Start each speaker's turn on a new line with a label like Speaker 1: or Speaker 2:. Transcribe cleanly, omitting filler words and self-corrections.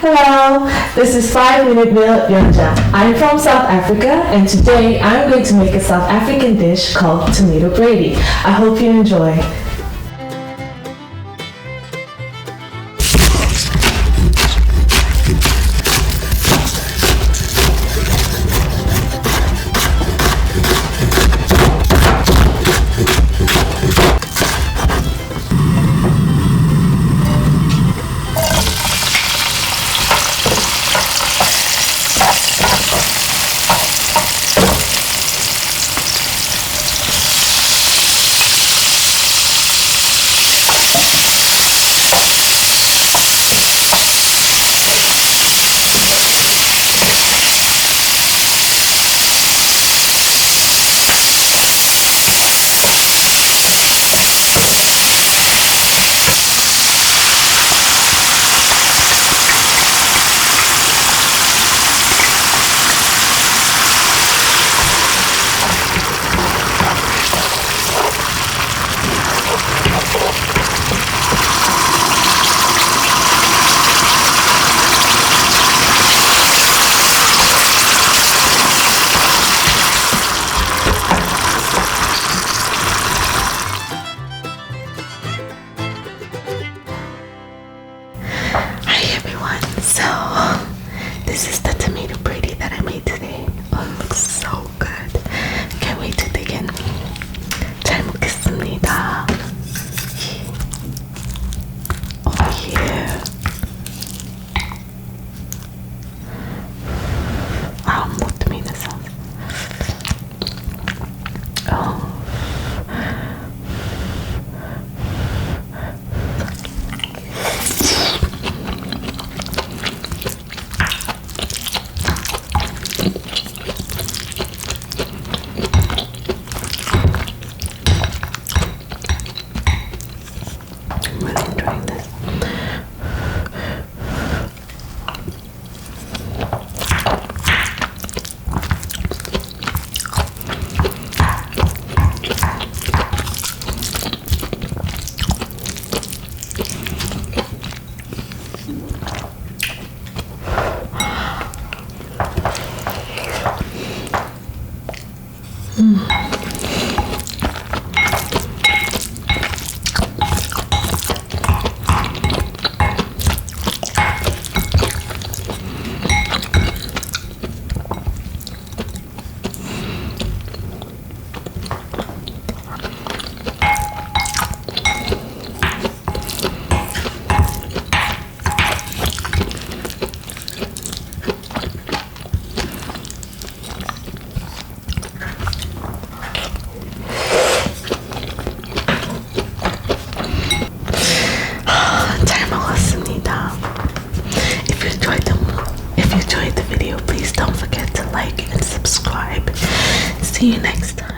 Speaker 1: Hello, this is 5 Minute Meal Yonja. I'm from South Africa and today I'm going to make a South African dish called tomato Brady. I hope you enjoy.
Speaker 2: Hi everyone, so this is the tomato Brady that I made today. Oh, it looks so good. Can't wait to dig in. 잘 먹겠습니다. Oh yeah. More tomato sauce. Oh. I'm really enjoying this. 잘 먹었습니다. If you enjoyed the video, please don't forget to like and subscribe. See you next time.